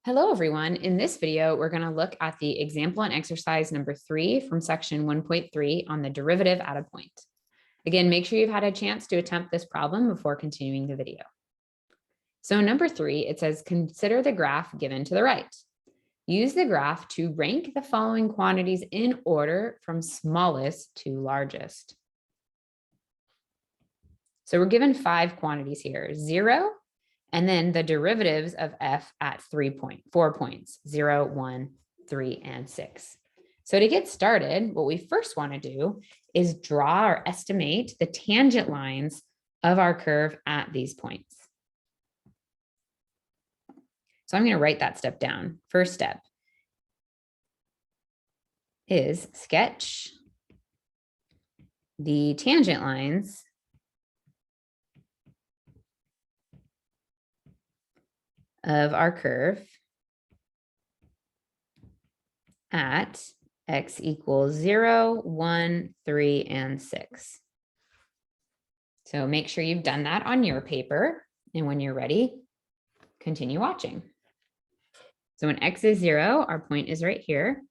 Hello, everyone. In this video, we're going to look at the example and exercise number 3 from section 1.3 on the derivative at a point. Again, make sure you've had a chance to attempt this problem before continuing the video. So number 3, it says, consider the graph given to the right. Use the graph to rank the following quantities in order from smallest to largest. So we're given 5 quantities here, 0, and then the derivatives of f at 4 points, 0, 1, 3, and 6. So to get started, what we first want to do is draw or estimate the tangent lines of our curve at these points. So I'm going to write that step down. First step is sketch the tangent lines of our curve at x equals 0, 1, 3, and 6. So make sure you've done that on your paper. And when you're ready, continue watching. So when x is 0, our point is right here.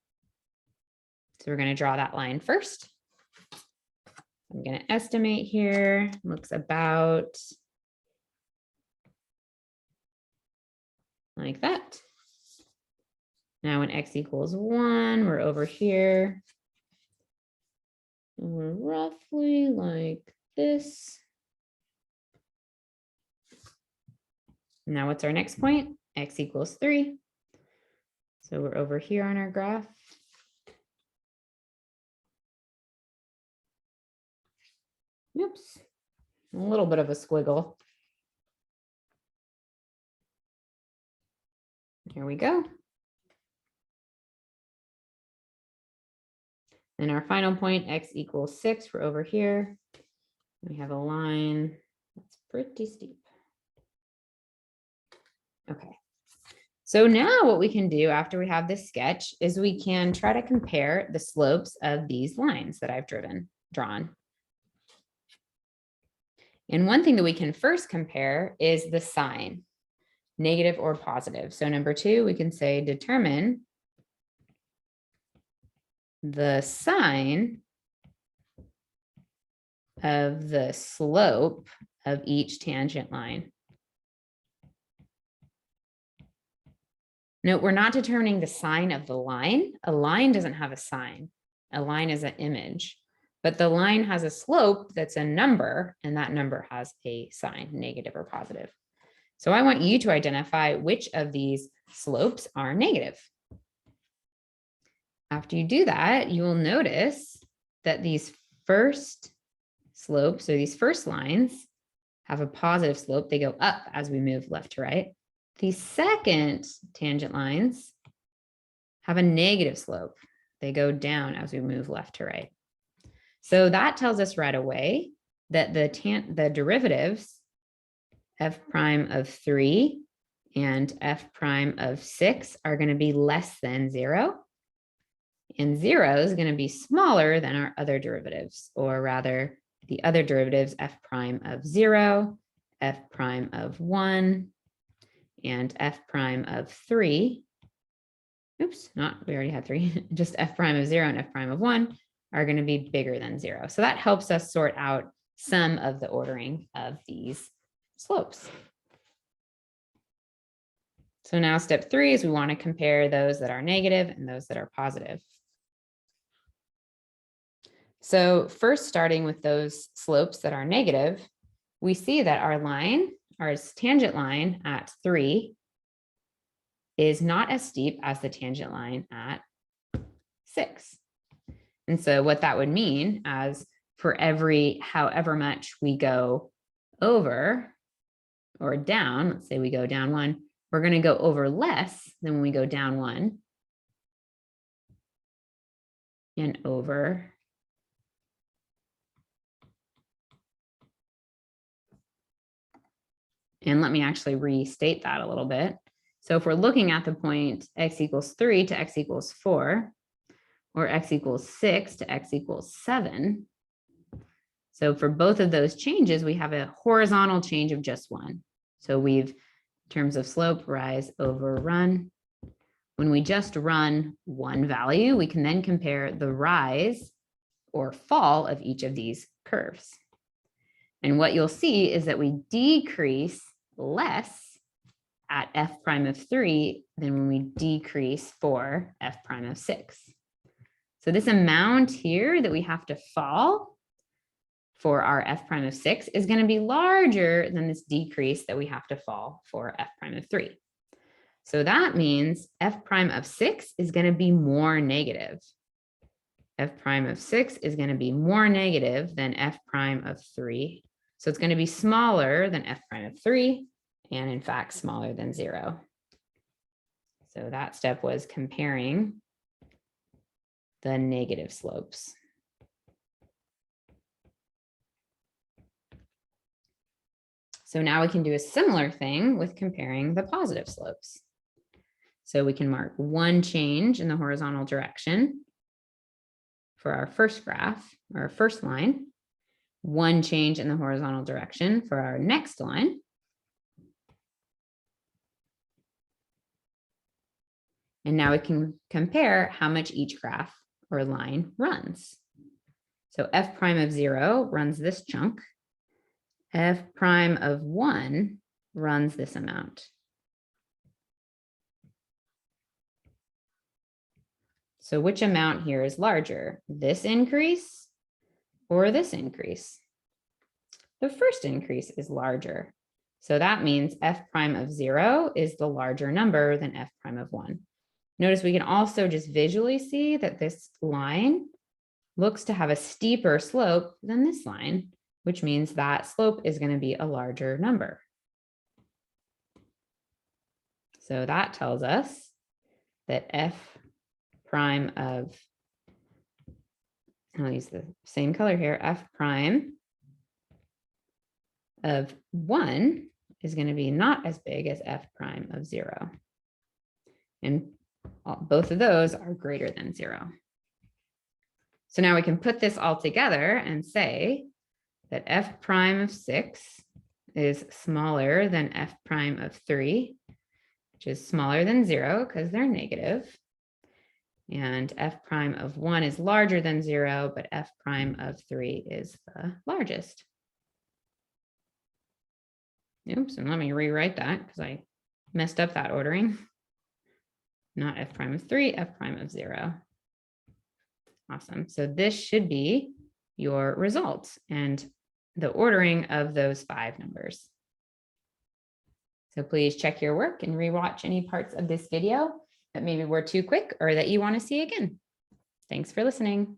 So we're going to draw that line first. I'm going to estimate here. Looks about like that. Now when x equals 1, we're over here. And we're roughly like this. Now what's our next point? X equals 3. So we're over here on our graph. Oops, a little bit of a squiggle. Here we go. And our final point, x equals 6, we're over here. We have a line that's pretty steep. Okay. So now what we can do after we have this sketch is we can try to compare the slopes of these lines that I've drawn. And one thing that we can first compare is the sign, negative or positive. So number 2, we can say determine the sign of the slope of each tangent line. Note, we're not determining the sign of the line. A line doesn't have a sign. A line is an image, but the line has a slope that's a number, and that number has a sign, negative or positive. So I want you to identify which of these slopes are negative. After you do that, you will notice that these first slopes, so these first lines, have a positive slope. They go up as we move left to right. The second tangent lines have a negative slope. They go down as we move left to right. So that tells us right away that the derivatives f prime of 3 and f prime of 6 are going to be less than 0. And 0 is going to be smaller than our other derivatives, or rather the other derivatives, f prime of 0, f prime of 1, and f prime of 3. Oops, we already had 3, just f prime of 0 and f prime of 1 are going to be bigger than 0. So that helps us sort out some of the ordering of these slopes. So now step 3 is we want to compare those that are negative and those that are positive. So first, starting with those slopes that are negative, we see that our tangent line at 3 is not as steep as the tangent line at 6. And so what that would mean as for every however much we go over or down, let's say we go down 1, we're going to go over less than when we go down 1 and over . And let me actually restate that a little bit. So if we're looking at the point x equals 3 to x equals 4, or x equals 6 to x equals 7. So for both of those changes, we have a horizontal change of just 1. So we've, in terms of slope, rise over run, When we just run one value, we can then compare the rise or fall of each of these curves. And what you'll see is that we decrease less at f prime of 3 than when we decrease for f prime of 6. So this amount here that we have to fall for our f prime of 6 is going to be larger than this decrease that we have to fall for f prime of 3. So that means f prime of 6 is going to be more negative. F prime of 6 is going to be more negative than f prime of 3. So it's going to be smaller than f prime of 3, and in fact, smaller than 0. So that step was comparing the negative slopes. So now we can do a similar thing with comparing the positive slopes. So we can mark one change in the horizontal direction for our first graph, or our first line, one change in the horizontal direction for our next line, and now we can compare how much each graph or line runs. So f prime of 0 runs this chunk. F prime of 1 runs this amount. So which amount here is larger, this increase or this increase? The first increase is larger. So that means f prime of 0 is the larger number than f prime of 1. Notice we can also just visually see that this line looks to have a steeper slope than this line, which means that slope is going to be a larger number. So that tells us that f prime of, I'll use the same color here, f prime of 1 is going to be not as big as f prime of 0. And both of those are greater than 0. So now we can put this all together and say that f prime of 6 is smaller than f prime of 3, which is smaller than 0 because they're negative. And f prime of 1 is larger than 0, but f prime of 3 is the largest. Oops, and let me rewrite that because I messed up that ordering. Not f prime of 3, f prime of 0. Awesome. So this should be your results and the ordering of those 5 numbers. So please check your work and rewatch any parts of this video that maybe were too quick or that you want to see again. Thanks for listening.